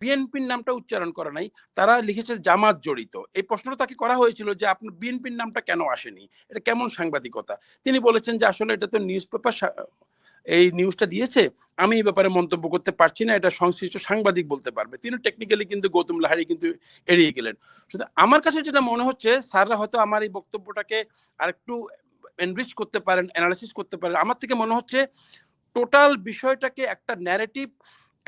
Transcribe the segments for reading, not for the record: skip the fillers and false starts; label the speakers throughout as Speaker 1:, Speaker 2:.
Speaker 1: বিএনপির নামটা উচ্চারণ করা নাই, তারা লিখেছে জামাত জড়িত। এই প্রশ্নটা তাকে করা হয়েছিল যে আপনার বিএনপির নামটা কেন আসেনি, এটা কেমন সাংবাদিকতা। তিনি বলেছেন যে আসলে এটা তো নিউজ পেপার এই নিউজটা দিয়েছে, আমি এই ব্যাপারে মন্তব্য করতে পারছি না, এটা সংশ্লিষ্ট সাংবাদিক বলতে পারবে। তিনি টেকনিক্যালি কিন্তু গৌতম লাহারি কিন্তু এড়িয়ে গেলেন। শুধু আমার কাছে যেটা মনে হচ্ছে স্যাররা হয়তো আমার এই বক্তব্যটাকে আরেকটু এনরিচ করতে পারেন, অ্যানালাইসিস করতে পারেন। আমার থেকে মনে হচ্ছে টোটাল বিষয়টাকে একটা ন্যারেটিভ,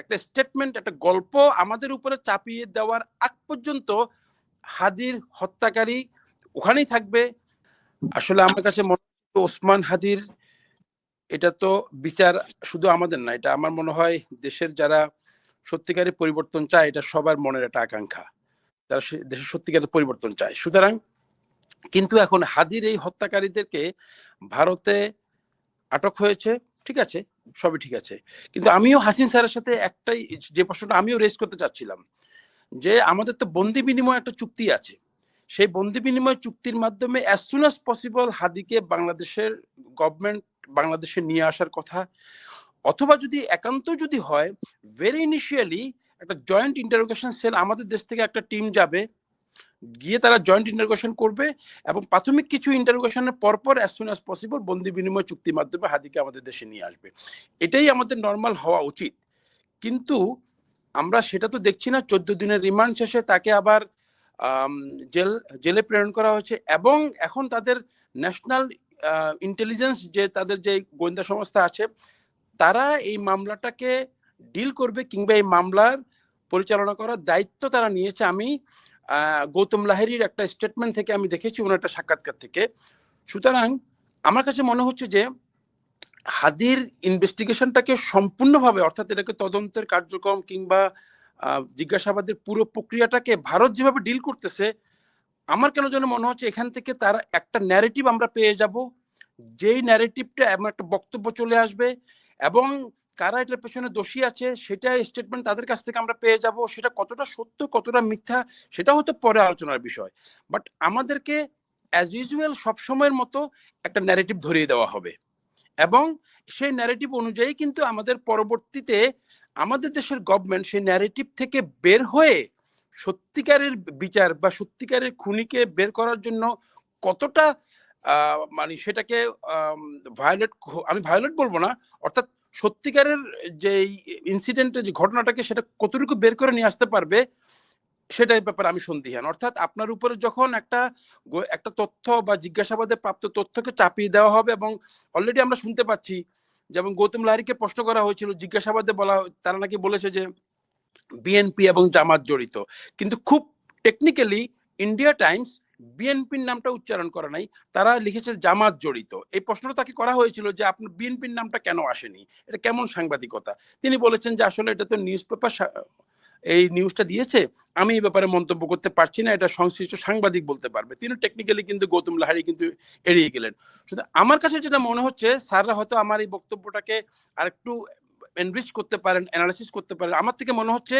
Speaker 1: একটা স্টেটমেন্ট, একটা গল্প আমাদের উপরে চাপিয়ে দেওয়ার আগ পর্যন্ত হাদির হত্যাকারী ওখানেই থাকবে। আসলে আমার কাছে মনে হচ্ছে ওসমান হাদির এটা তো বিচার শুধু আমাদের না, এটা আমার মনে হয় দেশের যারা সত্যিকারের পরিবর্তন চায়, এটা সবার মনের একটা আকাঙ্ক্ষা, যারা দেশের সত্যিকারের পরিবর্তন চায়। সুতরাং কিন্তু এখন হাদির এই হত্যাকারীদেরকে ভারতে আটক হয়েছে, ঠিক আছে, সবই ঠিক আছে, কিন্তু আমিও হাসিন স্যারের সাথে একটাই যে প্রশ্নটা আমিও রেজ করতে চাচ্ছিলাম, যে আমাদের তো বন্দি বিনিময় একটা চুক্তি আছে, সেই বন্দি বিনিময় চুক্তির মাধ্যমে অ্যাজ সুন অ্যাজ পসিবল হাদিকে বাংলাদেশের গভর্নমেন্ট বাংলাদেশে নিয়ে আসার কথা, অথবা যদি একান্ত যদি হয় ভেরি ইনিশিয়ালি একটা জয়েন্ট ইন্টারোগেশন সেল আমাদের দেশ থেকে একটা টিম যাবে, গিয়ে তারা জয়েন্ট ইন্টারোগেশন করবে এবং প্রাথমিক কিছু ইন্টারোগেশনের পরপর অ্যাজ সুন অ্যাজ পসিবল বন্দি বিনিময় চুক্তির মাধ্যমে হাদিকে আমাদের দেশে নিয়ে আসবে। এটাই আমাদের নর্মাল হওয়া উচিত। কিন্তু আমরা সেটা তো দেখছি না। 14 দিনের রিমান্ড শেষে তাকে আবার জেলে প্রেরণ করা হয়েছে এবং এখন তাদের ন্যাশনাল ইন্টেলিজেন্স, যে তাদের যে গোয়েন্দা সংস্থা আছে, তারা এই মামলাটাকে ডিল করবে কিংবা এই মামলার পরিচালনা করার দায়িত্ব তারা নিয়েছে। আমি গৌতম লাহিড়ীর একটা স্টেটমেন্ট থেকে আমি দেখেছি, ওনার একটা সাক্ষাৎকার থেকে। সুতরাং আমার কাছে মনে হচ্ছে যে হাদির ইনভেস্টিগেশনটাকে সম্পূর্ণভাবে, অর্থাৎ এটাকে তদন্তের কার্যক্রম কিংবা জিজ্ঞাসাবাদের পুরো প্রক্রিয়াটাকে ভারত যেভাবে ডিল করতেছে, আমার কেন যেন মনে হচ্ছে এখান থেকে তারা একটা ন্যারেটিভ আমরা পেয়ে যাব, যেই ন্যারেটিভটা এমন একটা বক্তব্য চলে আসবে এবং কারা এটার পেছনে দোষী আছে সেটা স্টেটমেন্ট তাদের কাছ থেকে আমরা পেয়ে যাব। সেটা কতটা সত্য কতটা মিথ্যা সেটা হয়তো পরে আলোচনার বিষয়, বাট আমাদেরকে অ্যাজ ইউজুয়াল সবসময়ের মতো একটা ন্যারেটিভ ধরিয়ে দেওয়া হবে এবং সেই ন্যারেটিভ অনুযায়ী কিন্তু আমাদের পরবর্তীতে আমাদের দেশের গভর্নমেন্ট সেই ন্যারেটিভ থেকে বের হয়ে সত্যিকারের বিচার বা সত্যিকারের খুনিকে বের করার জন্য কতটা মানে সেটাকে ভায়োলেট, আমি ভায়োলেট বলবো না, অর্থাৎ সত্যিকারের যে ইনসিডেন্টের যে ঘটনাটাকে সেটা কতটুকু বের করে নিয়ে আসতে পারবে সেটার ব্যাপারে আমি সন্দিহান। অর্থাৎ আপনার উপরে যখন একটা একটা তথ্য বা জিজ্ঞাসাবাদে প্রাপ্ত তথ্যকে চাপিয়ে দেওয়া হবে এবং অলরেডি আমরা শুনতে পাচ্ছি, যেমন গৌতম লাহিড়ীকে প্রশ্ন করা হয়েছিল, জিজ্ঞাসাবাদে বলা, তারা নাকি বলেছে যে বিএনপি এবং জামাত জড়িত, কিন্তু খুব টেকনিক্যালি ইন্ডিয়া টাইমস বিএনপির নামটা উচ্চারণ করা নাই, তারা লিখেছে জামাত জড়িত। এই প্রশ্নটা তাকে করা হয়েছিল যে আপনার বিএনপির নামটা কেন আসেনি, এটা কেমন সাংবাদিকতা। তিনি বলেছেন যে আসলে এটা তো নিউজ পেপার এই নিউজটা দিয়েছে, আমি এই ব্যাপারে মন্তব্য করতে পারছি না, এটা সংশ্লিষ্ট সাংবাদিক বলতে পারবে। তিনি টেকনিক্যালি কিন্তু গৌতম লাহারি কিন্তু এড়িয়ে গেলেন। শুধু আমার কাছে যেটা মনে হচ্ছে স্যাররা হয়তো আমার এই বক্তব্যটাকে আরেকটু এনরিচ করতে পারেন, অ্যানালাইসিস করতে পারেন। আমার থেকে মনে হচ্ছে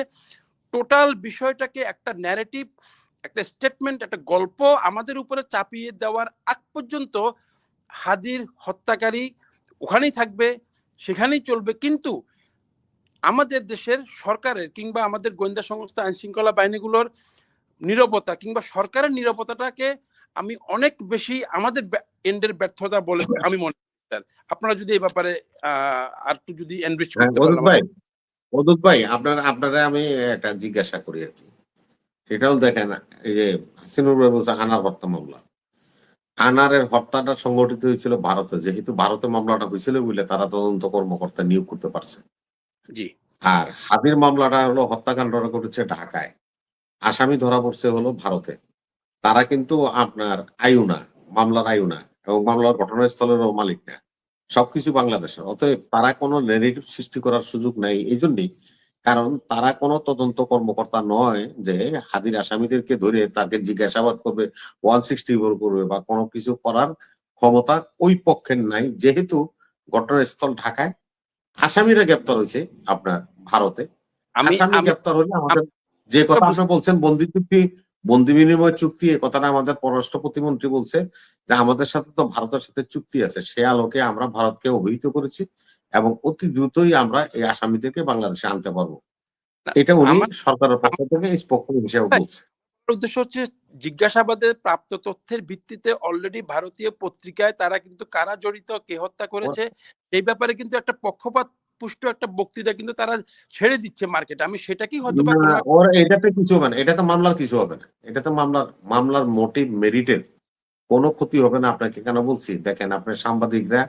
Speaker 1: টোটাল বিষয়টাকে একটা ন্যারেটিভ, একটা স্টেটমেন্ট, একটা গল্প আমাদের উপরে চাপিয়ে দেওয়ার আগ পর্যন্ত হাদির হত্যাকারী ওখানেই থাকবে, সেখানেই চলবে। কিন্তু আমাদের দেশের সরকারের কিংবা আমাদের গোয়েন্দা সংস্থা আইন শৃঙ্খলা বাহিনীগুলোর নীরবতা কিংবা সরকারের নীরবতাটাকে আমি অনেক বেশি আমাদের এন্ডের ব্যর্থতা বলে আমি মনে করি। স্যার, আপনারা যদি এই ব্যাপারে আর একটু যদি এনরিচ করতে পারেন।
Speaker 2: মদুদ ভাই, আপনারা আমি একটা জিজ্ঞাসা করি আর কি, সেটাও দেখেন, এই যে হাসিনুর ভাই বলছে আনার হত্যা মামলা, আনারের হত্যাটা সংগঠিত হয়েছিল ভারতে, যেহেতু ভারতে মামলাটা হয়েছিল বলে তারা তদন্ত কর্মকর্তা নিয়োগ করতে পারছে।
Speaker 1: জি।
Speaker 2: আর হাদির মামলাটা হলো হত্যাকাণ্ডটা ঘটেছে ঢাকায়, আসামি ধরা পড়ছে হলো ভারতে। তারা কিন্তু আপনার আয়ু না, মামলার আয়ু না এবং মামলার ঘটনাস্থলেরও মালিক না, সবকিছু বাংলাদেশের। অতএব তারা কোনো নেগেটিভ সৃষ্টি করার সুযোগ নাই। এই জন্যই, কারণ তারা কোনো তদন্ত কর্মকর্তা নয় যে হাজির আসামিদেরকে ধরে তাকে জিজ্ঞাসাবাদ করবে, 164 করবে বা কোনো কিছু করার ক্ষমতা ওই পক্ষের নাই। যেহেতু ঘটনাস্থল ঢাকায়, আসামিরা গ্রেপ্তার হয়েছে আপনার ভারতে। আসামি গ্রেপ্তার হলে আমাদের যে কথা আপনি বলছেন বন্দি বিনিময় চুক্তি, এ কথাটা আমাদের পররাষ্ট্র প্রতিমন্ত্রী বলছে যে আমাদের সাথে তো ভারতের সাথে চুক্তি আছে, সে আলোকে আমরা ভারতকে অবহিত করেছি এবং অতি দ্রুতই আমরা এই আসামিদেরকে বাংলাদেশে আনতে পারবো।
Speaker 1: না,
Speaker 2: এটা উনি
Speaker 1: আমার
Speaker 2: সরকারের পক্ষ থেকে স্পষ্ট হিসেবে বলছে।
Speaker 1: উদ্দেশ্য হচ্ছে জিজ্ঞাসাবাদের প্রাপ্ত তথ্যের ভিত্তিতে অলরেডি ভারতীয় পত্রিকায় তারা কিন্তু কারা জড়িত, কে হত্যা করেছে এই ব্যাপারে কিন্তু একটা পক্ষপাত পুষ্ট একটা বক্তৃতা কিন্তু তারা ছেড়ে দিচ্ছে মার্কেটে। আমি সেটাকেই হয়তো বা কোনো
Speaker 2: ওর এটাতে কিছু হবে না, এটাতে মামলার কিছু হবে না, এটাতে মামলার মোটিভ মেরিটের কোনো ক্ষতি হবে না। আপনাকে কেন বলছি, দেখেন আপনার সাংবাদিকরা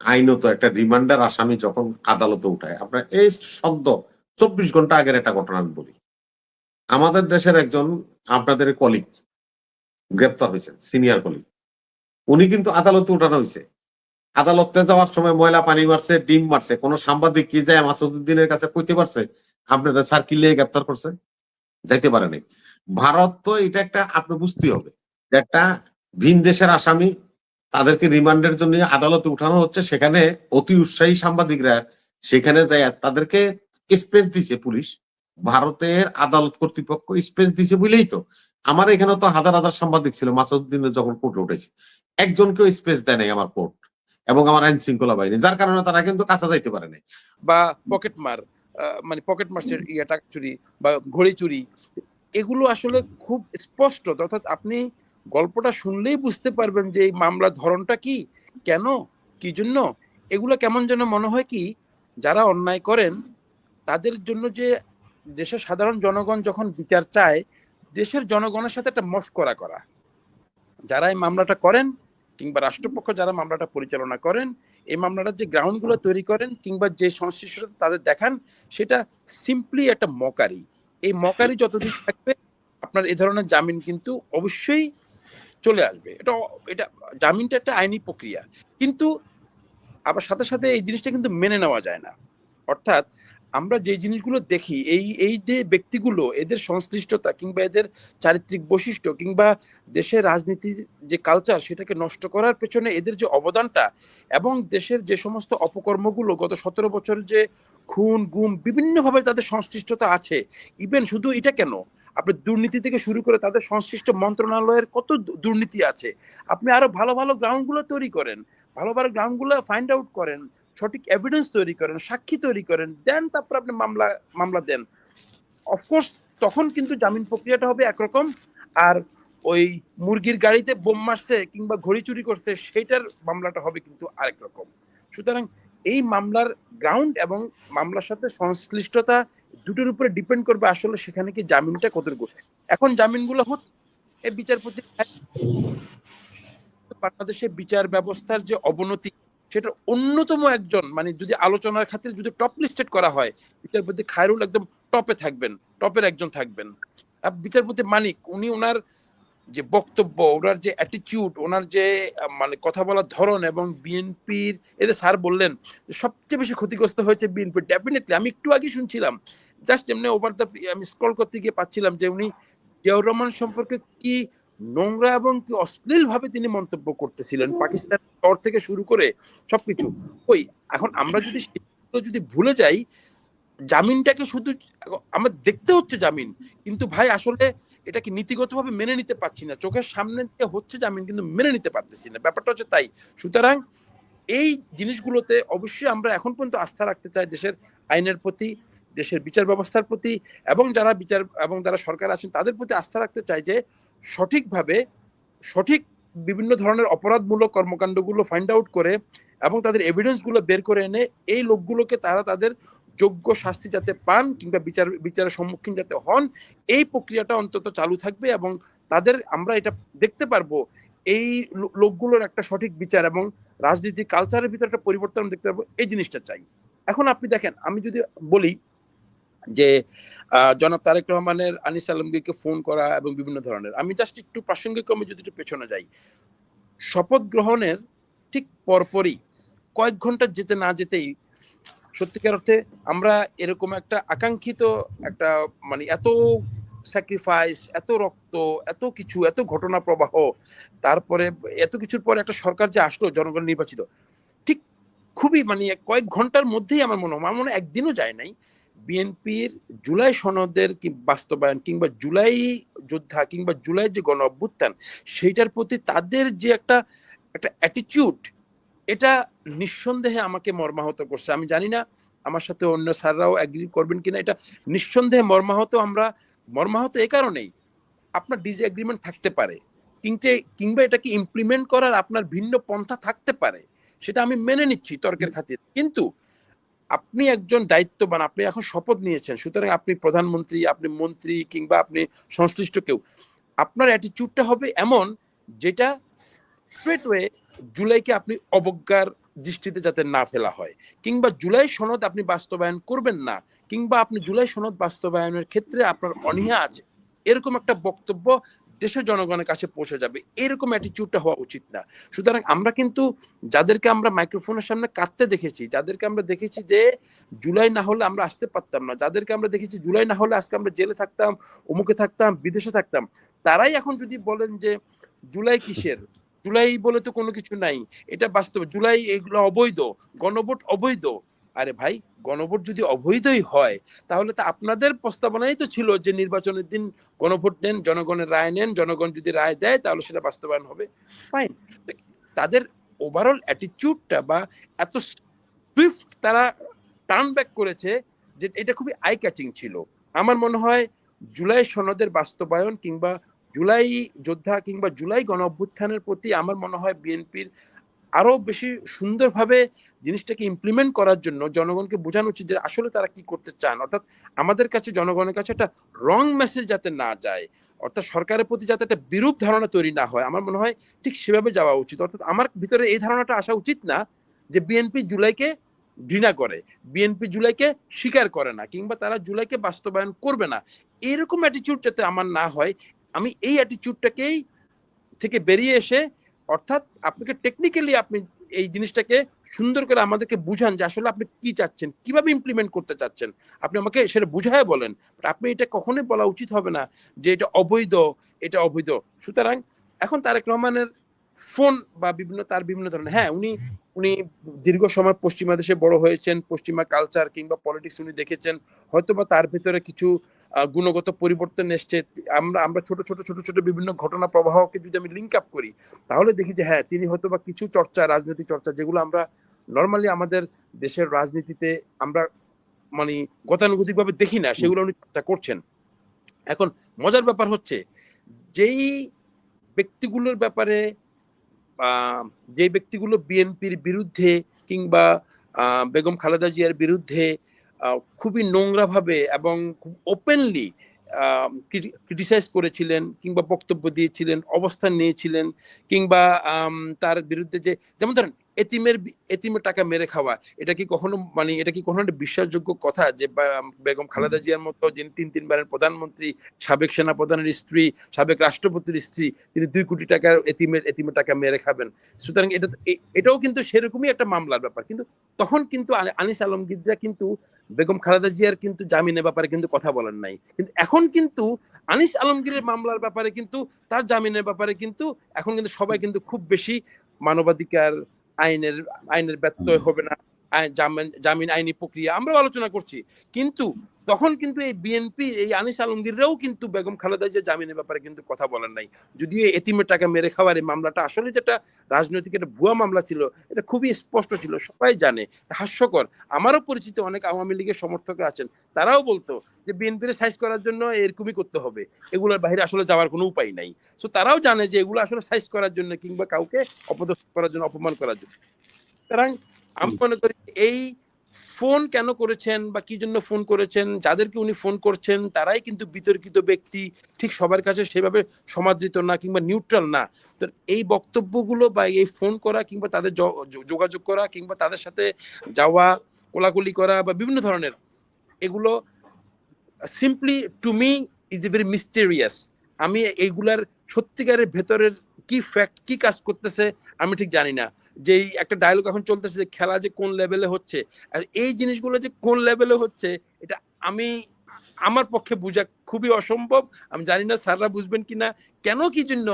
Speaker 2: আইনত একটা রিমান্ডার আসামি যখন আদালতে উঠায়, আপনার এই সদ্য 24 ঘন্টা আগের একটা ঘটনা আমি বলি। আমাদের দেশের একজন আপনাদের কলিগ গ্রেপ্তার হয়েছেন, সিনিয়র কলিগ, উনি কিন্তু আদালতে উঠানো হয়েছে। আদালতে যাওয়ার সময় ময়লা পানি মারছে, ডিম মারছে, কোন সাংবাদিক কি যায় মাসুদুদ্দিনের কাছে কইতে পারছে আপনারা স্যার কি লিয়ে গ্রেপ্তার করছে? যাইতে পারে নাই। ভারত তো এটা একটা আপনি বুঝতে হবে যে একটা ভিন দেশের আসামি তাদেরকে রিমান্ডের জন্য আদালতে উঠানো হচ্ছে, সেখানে অতি উৎসাহী সাংবাদিকরা সেখানে যায় তাদেরকে স্পেস দিছে পুলিশ, ভারতের আদালত কর্তৃপক্ষ স্পেস দিছে বলেই তো আমার এখানে তো হাজার হাজার সাংবাদিক ছিল মাসুদ্দিনের যখন কোর্টে উঠেছে, একজনকেও স্পেস দেয় নাই আমার কোর্ট এবং আমার আইন শৃঙ্খলা বাহিনী, যার কারণে তারা কিন্তু কাছে যাইতে পারে নাই।
Speaker 1: বা পকেট মার, মানে পকেট মার্সের টাকা চুরি বা ঘড়ি চুরি, এগুলো আসলে খুব স্পষ্ট। অর্থাৎ আপনি গল্পটা শুনলেই বুঝতে পারবেন যে এই মামলার ধরনটা কি, কেন, কি জন্য। এগুলো কেমন যেন মনে হয় কি, যারা অন্যায় করেন তাদের জন্য যে দেশের সাধারণ জনগণ যখন বিচার চায়, দেশের জনগণের সাথে একটা মশকরা করা। যারা এই মামলাটা করেন কিংবা রাষ্ট্রপক্ষ যারা মামলাটা পরিচালনা করেন, এই মামলাটার যে গ্রাউন্ডগুলো তৈরি করেন কিংবা যে সংশ্লিষ্টতা তাদের দেখান, সেটা সিম্পলি একটা মকারি। এই মকারি যতদিন থাকবে আপনার এই ধরনের জামিন কিন্তু অবশ্যই চলে আসবে। এটা এটা জামিনটা একটা আইনি প্রক্রিয়া, কিন্তু আবার সাথে সাথে এই জিনিসটা কিন্তু মেনে নেওয়া যায় না। অর্থাৎ আমরা যে জিনিসগুলো দেখি, এই যে ব্যক্তিগুলো এদের সংশ্লিষ্টতা কিংবা এদের চারিত্রিক বৈশিষ্ট্য কিংবা দেশের রাজনীতির যে কালচার সেটাকে নষ্ট করার পেছনে এদের যে অবদানটা, এবং দেশের যে সমস্ত অপকর্মগুলো গত 17 বছর যে খুন গুম বিভিন্নভাবে তাদের সংশ্লিষ্টতা আছে। ইভেন শুধু এটা কেন, আপনি দুর্নীতি থেকে শুরু করে তাদের সংশ্লিষ্ট মন্ত্রণালয়ের কত দুর্নীতি আছে। আপনি আরো ভালো ভালো গ্রাউন্ডগুলো তৈরি করেন, ভালো ভালো গ্রাউন্ডগুলো ফাইন্ড আউট করেন, সঠিক এভিডেন্স তৈরি করেন, সাক্ষী তৈরি করেন, দেন তারপর আপনি মামলা দেন। অফকোর্স তখন কিন্তু জামিন প্রক্রিয়াটা হবে একরকম, আর ওই মুরগির গাড়িতে বোম মারছে কিংবা ঘড়ি চুরি করছে সেইটার মামলাটা হবে কিন্তু আরেক রকম। সুতরাং এই মামলার গ্রাউন্ড এবং মামলার সাথে সংশ্লিষ্টতা দুটোর উপরে ডিপেন্ড করবে আসলে সেখানে কি জামিনটা কতটুকু। এখন জামিনগুলো হচ্ছে এই বিচারপতি, বাংলাদেশের বিচার ব্যবস্থার যে অবনতি সেটার অন্যতম একজন, মানে যদি আলোচনার খাতিরে যদি টপ লিস্টেড করা হয়, বিচারপতি খায়রুল একদম টপে থাকবেন, টপের একজন থাকবেন। বিচারপতি মানিক, উনি ওনার যে বক্তব্য, ওনার যে অ্যাটিটিউড, ওনার যে মানে কথা বলার ধরন, এবং বিএনপির এদের স্যার বললেন সবচেয়ে বেশি ক্ষতিগ্রস্ত হয়েছে বিএনপি, ডেফিনেটলি আমি একটু আগে শুনছিলাম, জাস্ট এমনি ওভার দ্য আমি স্ক্রল করতে গিয়ে পাচ্ছিলাম যে উনি জিয়াউর রহমান সম্পর্কে কি নোংরা এবং কি অশ্লীল ভাবে তিনি মন্তব্য করতেছিলেন, পাকিস্তান তর থেকে শুরু করে সবকিছু। ওই এখন আমরা যদি ভুলে যাই, জামিনটাকে শুধু আমার দেখতে হচ্ছে জামিন, কিন্তু ভাই আসলে এটাকে নীতিগতভাবে মেনে নিতে পারছি না, চোখের সামনে দিয়ে হচ্ছে জামিন কিন্তু মেনে নিতে পারতেছি না, ব্যাপারটা হচ্ছে তাই। সুতরাং এই জিনিসগুলোতে অবশ্যই আমরা এখন পর্যন্ত আস্থা রাখতে চাই দেশের আইনের প্রতি, দেশের বিচার ব্যবস্থার প্রতি, এবং যারা বিচার এবং যারা সরকার আছেন তাদের প্রতি আস্থা রাখতে চাই যে সঠিকভাবে সঠিক বিভিন্ন ধরনের অপরাধমূলক কর্মকাণ্ডগুলো ফাইন্ড আউট করে এবং তাদের এভিডেন্সগুলো বের করে এনে এই লোকগুলোকে তারা তাদের যোগ্য শাস্তি যাতে পান কিংবা বিচারের সম্মুখীন যাতে হন, এই প্রক্রিয়াটা অন্তত চালু থাকবে এবং তাদের আমরা এটা দেখতে পারবো, এই লোকগুলোর একটা সঠিক বিচার এবং রাজনীতি কালচারের ভিতরে একটা পরিবর্তন দেখতে পারবো, এই জিনিসটা চাই। এখন আপনি দেখেন, আমি যদি বলি যে জনাব তারেক রহমানের আনিস আলমগীরকে ফোন করা এবং বিভিন্ন ধরনের, আমি জাস্ট একটু প্রাসঙ্গিক আমি যদি একটু পেছনে যাই, শপথ গ্রহণের ঠিক পরপরই কয়েক ঘন্টা যেতে না যেতেই সত্যিকার অর্থে আমরা এরকম একটা আকাঙ্ক্ষিত একটা, মানে এত স্যাক্রিফাইস, এত রক্ত, এত কিছু, এত ঘটনা প্রবাহ, তারপরে এত কিছুর পরে একটা সরকার যে আসলো জনগণ নির্বাচিত, ঠিক খুবই মানে কয়েক ঘন্টার মধ্যেই আমার মনে একদিনও যায় নাই বিএনপির জুলাই সনদের কি বাস্তবায়ন কিংবা জুলাই যোদ্ধা কিংবা জুলাই যে গণ অভ্যুত্থান সেইটার প্রতি তাদের যে একটা একটা অ্যাটিটিউড, এটা নিঃসন্দেহে আমাকে মর্মাহত করছে। আমি জানি না আমার সাথে অন্য স্যাররাও এগ্রি করবেন কিনা, এটা নিঃসন্দেহে মর্মাহত এই কারণেই আপনার ডিসএগ্রিমেন্ট থাকতে পারে, কিংবা এটাকে ইমপ্লিমেন্ট করার আপনার ভিন্ন পন্থা থাকতে পারে, সেটা আমি মেনে নিচ্ছি তর্কের খাতিরে। কিন্তু আপনি একজন দায়িত্ববান, আপনি এখন শপথ নিয়েছেন, সুতরাং আপনি প্রধানমন্ত্রী, আপনি মন্ত্রী, কিংবা আপনি সংশ্লিষ্ট কেউ, আপনার অ্যাটিটিউডটা হবে এমন যেটা স্ট্রেটওয়ে জুলাইকে আপনি অবজ্ঞার দৃষ্টিতে যাতে না ফেলা হয়, কিংবা জুলাই সনদ আপনি বাস্তবায়ন করবেন না, কিংবা আপনি জুলাই সনদ বাস্তবায়নের ক্ষেত্রে আপনার অনীহা আছে, এরকম একটা বক্তব্য দেশের জনগণের কাছে পৌঁছে যাবে, এরকম অ্যাটিটিউডটা হওয়া উচিত না। সুতরাং আমরা কিন্তু যাদেরকে আমরা মাইক্রোফোনের সামনে কাঁদতে দেখেছি, যাদেরকে আমরা দেখেছি যে জুলাই না হলে আমরা আসতে পারতাম না, যাদেরকে আমরা দেখেছি জুলাই না হলে আজকে আমরা জেলে থাকতাম, অমুকে থাকতাম, বিদেশে থাকতাম, তারাই এখন যদি বলেন যে জুলাই কিসের, জুলাই বলে তো কোনো কিছু নাই, এটা বাস্তব, জুলাই এগুলো অবৈধ, গণভোট অবৈধ। আরে ভাই, গণভোট যদি অবৈধই হয় তাহলে তো আপনাদের প্রস্তাবনাই তো ছিল যে নির্বাচনের দিন গণভোট নেন, জনগণের রায় নেন, জনগণ যদি রায় দেয় তাহলে সেটা বাস্তবায়ন হবে। ফাইন। তাদের ওভারঅল অ্যাটিটিউডটা বা এত সুইফট তারা টার্ন ব্যাক করেছে যে এটা খুবই আই ক্যাচিং ছিল। আমার মনে হয় জুলাই সনদের বাস্তবায়ন কিংবা জুলাই যোদ্ধা কিংবা জুলাই গণ অভ্যুত্থানের প্রতি আমার মনে হয় বিএনপির আরো বেশি সুন্দরভাবে জিনিসটাকে ইমপ্লিমেন্ট করার জন্য জনগণকে বোঝানো উচিত যে আসলে তারা কি করতে চান, অর্থাৎ আমাদের কাছে, জনগণের কাছে একটা রং মেসেজ যাতে না যায়, অর্থাৎ সরকারের প্রতি যাতে একটা বিরূপ ধারণা তৈরি না হয়, আমার মনে হয় ঠিক সেভাবে যাওয়া উচিত। অর্থাৎ আমার ভিতরে এই ধারণাটা আসা উচিত না যে বিএনপি জুলাইকে ঘৃণা করে, বিএনপি জুলাইকে স্বীকার করে না, কিংবা তারা জুলাইকে বাস্তবায়ন করবে না, এরকম অ্যাটিটিউড যাতে আমার না হয়। আমি এই অ্যাটিটিউডটাকেই থেকে বেরিয়ে এসে, অর্থাৎ আপনাকে টেকনিক্যালি আপনি এই জিনিসটাকে সুন্দর করে আমাদেরকে বুঝান যে আসলে আপনি কি চাচ্ছেন, কিভাবে ইমপ্লিমেন্ট করতে চাচ্ছেন, আপনি আমাকে সেটা বুঝায় বলেন। আপনি এটা কখনোই বলা উচিত হবে না যে এটা অবৈধ, এটা অবৈধ। সুতরাং এখন তারেক রহমানের ফোন বা বিভিন্ন ধরনের, হ্যাঁ, উনি উনি দীর্ঘ সময় পশ্চিমা দেশে বড় হয়েছেন, পশ্চিমা কালচার কিংবা পলিটিক্স উনি দেখেছেন, হয়তোবা তার ভিতরে কিছু গুণগত পরিবর্তন এসছে। আমরা ছোট ছোট ছোট ছোট বিভিন্ন ঘটনা প্রবাহকে যদি আমি লিঙ্ক আপ করি তাহলে দেখি যে হ্যাঁ, তিনি হয়তোবা কিছু চর্চা, রাজনৈতিক চর্চা, যেগুলো আমরা নর্মালি আমাদের দেশের রাজনীতিতে আমরা মানে গতানুগতিক ভাবে দেখি না, সেগুলো উনি চর্চা করছেন। এখন মজার ব্যাপার হচ্ছে যেই ব্যক্তিগুলোর ব্যাপারে যে ব্যক্তিগুলো বিএনপির বিরুদ্ধে কিংবা বেগম খালেদা জিয়ার বিরুদ্ধে খুবই নোংরা ভাবে এবং খুব ওপেনলি ক্রিটিসাইজ করেছিলেন কিংবা বক্তব্য দিয়েছিলেন, অবস্থান নিয়েছিলেন, কিংবা তার বিরুদ্ধে যে, যেমন ধরেন এতিমের টাকা মেরে খাওয়া, এটা কি কখনো একটা বিশ্বাসযোগ্য কথা যে বেগম খালেদা জিয়ার মতো, যিনি 3 বারের প্রধানমন্ত্রী, সাবেক সেনাপ্রধানের স্ত্রী, সাবেক রাষ্ট্রপতির স্ত্রী, তিনি 2 কোটি টাকার এতিমের টাকা মেরে খাবেন? সুতরাং এটাও কিন্তু সেরকমই একটা মামলার ব্যাপার। কিন্তু তখন কিন্তু আনিস আলমগীররা কিন্তু বেগম খালেদা জিয়ার কিন্তু জামিনের ব্যাপারে কিন্তু কথা বলেন নাই, কিন্তু এখন কিন্তু আনিস আলমগীরের মামলার ব্যাপারে কিন্তু, তার জামিনের ব্যাপারে কিন্তু এখন কিন্তু সবাই কিন্তু খুব বেশি মানবাধিকার, আইনের আইনের ব্যত্যয় হবে না, জামিন আইনি প্রক্রিয়া আমরা আলোচনা করছি। কিন্তু তখন কিন্তু এই বিএনপি, এই আনিস আলমগীররাও কিন্তু বেগম খালেদা জিয়া জামিনের ব্যাপারে কিন্তু কথা বলেন নাই, যদিও এতিমের টাকা মেরে খাওয়ার এই মামলাটা আসলে যেটা রাজনৈতিক একটা ভুয়া মামলা ছিল, এটা খুবই স্পষ্ট ছিল, সবাই জানে, হাস্যকর। আমারও পরিচিত অনেক আওয়ামী লীগের সমর্থকরা আছেন, তারাও বলতো যে বিএনপির সাইজ করার জন্য এরকমই করতে হবে, এগুলোর বাইরে আসলে যাওয়ার কোনো উপায় নাই। সো তারাও জানে যে এগুলো আসলে সাইজ করার জন্য কিংবা কাউকে অপদস্থ করার জন্য, অপমান করার জন্য। সুতরাং আমি মনে করি এই ফোন কেন করেছেন বা কি জন্য ফোন করেছেন, যাদেরকে উনি ফোন করছেন তারাই কিন্তু বিতর্কিত ব্যক্তি, ঠিক সবার কাছে সেভাবে সমাদৃত না কিংবা নিউট্রাল না। তো এই বক্তব্যগুলো বা এই ফোন করা কিংবা তাদের যোগাযোগ করা কিংবা তাদের সাথে যাওয়া, কোলাকুলি করা বা বিভিন্ন ধরনের, এগুলো simply to me is a very mysterious. আমি এইগুলার সত্যিকারের ভেতরের কি ফ্যাক্ট, কি কাজ করতেছে আমি ঠিক জানি না। যে একটা ডায়লগ এখন চলতেছে যে খেলা যে কোন লেভেলে হচ্ছে, আর এই জিনিসগুলো যে কোন লেভেলে হচ্ছে এটা আমি, আমার পক্ষে বোঝা খুবই অসম্ভব। আমি জানি না স্যাররা বুঝবেন কিনা, কেন কি জন্য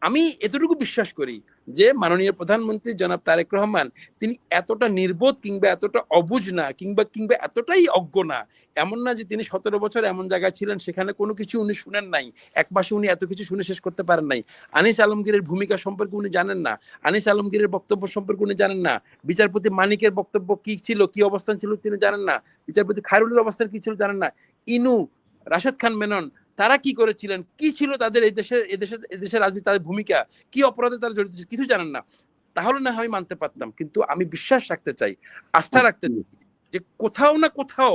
Speaker 1: আমি এতটুকু বিশ্বাস করি যে মাননীয় প্রধানমন্ত্রী জনাব তারেক রহমান তিনি এতটা নির্বোধ কিংবা এতটা অবুঝ না কিংবা কিংবা এতটাই অজ্ঞ না, এমন না যে তিনি 17 বছর এমন জায়গায় ছিলেন সেখানে কোনো কিছু উনি শুনেন নাই, এক মাসে উনি এত কিছু শুনে শেষ করতে পারেন নাই। আনিস আলমগীরের ভূমিকা সম্পর্কে উনি জানেন না, আনিস আলমগীরের বক্তব্য সম্পর্কে উনি জানেন না, বিচারপতি মানিকের বক্তব্য কি ছিল, কি অবস্থান ছিল তিনি জানেন না, বিচারপতি খায়রুলের অবস্থান কি ছিল জানেন না, ইনু, রাশেদ খান মেনন তারা কি করেছিলেন, কি ছিল তাদের এই দেশের রাজনীতি, তাদের ভূমিকা, কি অপরাধে তারা জড়িত ছিল, কিছু জানেন না। তাহলে না হয় মানতে পারতাম, কিন্তু আমি বিশ্বাস রাখতে চাই, আস্থা রাখতে চাই যে কোথাও না কোথাও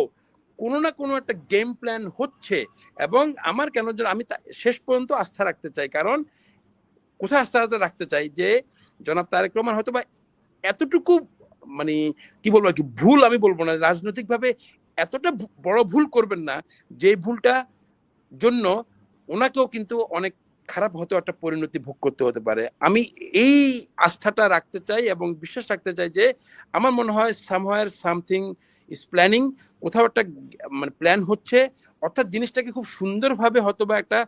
Speaker 1: কোনো না কোনো একটা গেম প্ল্যান হচ্ছে। এবং আমার কেন যেন আমি শেষ পর্যন্ত আস্থা রাখতে চাই, কারণ কোথায় আস্থা রাখতে চাই যে জনাব তারেক রহমান হয়তো বা এতটুকু মানে কি বলবো আর কি, ভুল আমি বলবো না, রাজনৈতিকভাবে এতটা বড় ভুল করবেন না যে ভুলটা জন্য ওনাকেও কিন্তু অনেক খারাপ হতো একটা পরিণতি ভোগ করতে হতে পারে। আমি এই আস্থাটা রাখতে চাই এবং বিশ্বাস রাখতে চাই যে আমার মনে হয় সামহায়ার সামথিং ইজ প্ল্যানিং, কোথাও একটা মানে প্ল্যান হচ্ছে, অর্থাৎ জিনিসটাকে খুব সুন্দরভাবে হয়তো বা একটা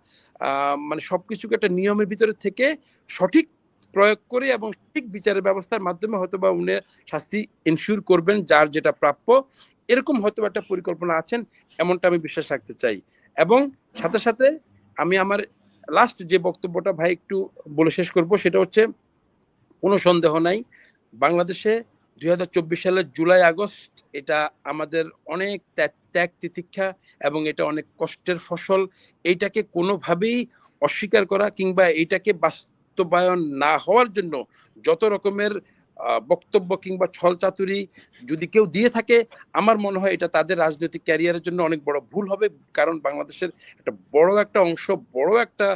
Speaker 1: মানে সবকিছুকে একটা নিয়মের ভিতরে থেকে সঠিক প্রয়োগ করে এবং সঠিক বিচারের ব্যবস্থার মাধ্যমে হয়তো বা উনি শাস্তি এনশিওর করবেন যার যেটা প্রাপ্য, এরকম হয়তো একটা পরিকল্পনা আছেন, এমনটা আমি বিশ্বাস রাখতে চাই। এবং সাথে সাথে আমি আমার লাস্ট যে বক্তব্যটা ভাই একটু বলে শেষ করব, সেটা হচ্ছে কোনো সন্দেহ নাই বাংলাদেশে 2024 সালের জুলাই আগস্ট এটা আমাদের অনেক ত্যাগ তিতিক্ষা এবং এটা অনেক কষ্টের ফসল। এইটাকে কোনোভাবেই অস্বীকার করা কিংবা এইটাকে বাস্তবায়ন না হওয়ার জন্য যত রকমের বক্তব্য কিংবা ছল চাতুরি যদি কেউ দিয়ে থাকে, আমার মনে হয় এটা তাদের রাজনৈতিক ক্যারিয়ারের জন্য অনেক বড় ভুল হবে। কারণ বাংলাদেশের একটা বড় একটা অংশ, বড় একটা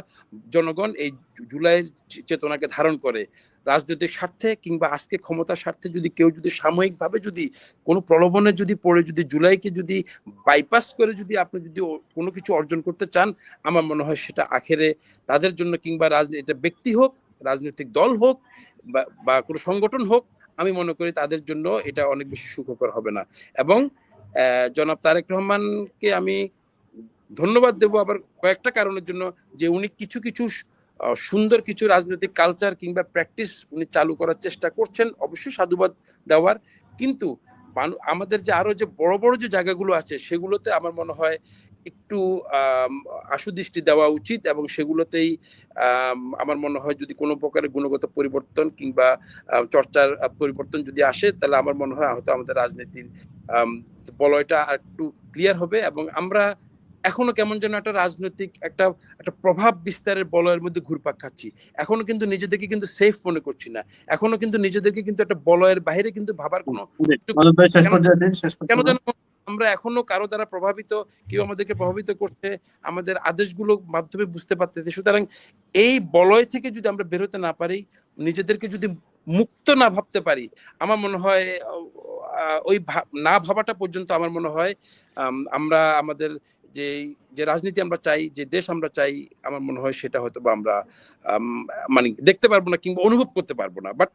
Speaker 1: জনগণ এই জুলাইয়ের চেতনাকে ধারণ করে। রাজনৈতিক স্বার্থে কিংবা আজকে ক্ষমতার স্বার্থে যদি কেউ যদি সাময়িকভাবে যদি কোনো প্রলোভনে যদি পড়ে যদি জুলাইকে যদি বাইপাস করে যদি আপনি যদি কোনো কিছু অর্জন করতে চান, আমার মনে হয় সেটা আখেরে তাদের জন্য কিংবা এটা ব্যক্তি হোক, রাজনৈতিক দল হোক বা কোনো সংগঠন হোক, আমি মনে করি তাদের জন্য এটা অনেক বেশি সুখকর হবে না। এবং জনাব তারেক রহমানকে আমি ধন্যবাদ দেবো আবার কয়েকটা কারণের জন্য, যে উনি কিছু কিছু সুন্দর কিছু রাজনৈতিক কালচার কিংবা প্র্যাকটিস উনি চালু করার চেষ্টা করছেন, অবশ্যই সাধুবাদ দেওয়ার। কিন্তু আমাদের যে আরো যে বড় বড় যে জায়গাগুলো আছে সেগুলোতে আমার মনে হয় একটু আশু দৃষ্টি দেওয়া উচিত এবং সেগুলোতেই আমার মনে হয় যদি কোনো প্রকারের গুণগত পরিবর্তন কিংবা চর্চার পরিবর্তন যদি আসে, তাহলে আমার মনে হয় হয়তো আমাদের রাজনীতির বলয়টা আর একটু ক্লিয়ার হবে এবং আমরা এখনো কেমন যেন একটা রাজনৈতিক একটা একটা প্রভাব বিস্তারের বলয়ের মধ্যে ঘুরপাক খাচ্ছি। এখনো কিন্তু নিজেদেরকে কিন্তু সেফ মনে করছি না, এখনো কিন্তু নিজেদেরকে কিন্তু একটা বলয়ের বাইরে কিন্তু ভাবার কোনো কেন যেন আমরা এখনো কারো দ্বারা প্রভাবিত, কেউ আমাদেরকে প্রভাবিত করছে, আমাদের আদেশগুলো মাধ্যমে বুঝতে পারতেছি। সুতরাং এই বলয় থেকে যদি আমরা বেরোতে না পারি, নিজেদেরকে যদি মুক্ত না ভাবতে পারি, আমার মনে হয় ওই না ভাবাটা পর্যন্ত আমার মনে হয় আমরা আমাদের যে যে রাজনীতি আমরা চাই, যে দেশ আমরা চাই, আমার মনে হয় সেটা হয়তো বা আমরা মানে দেখতে পারবো না কিংবা অনুভব করতে পারবো না। বাট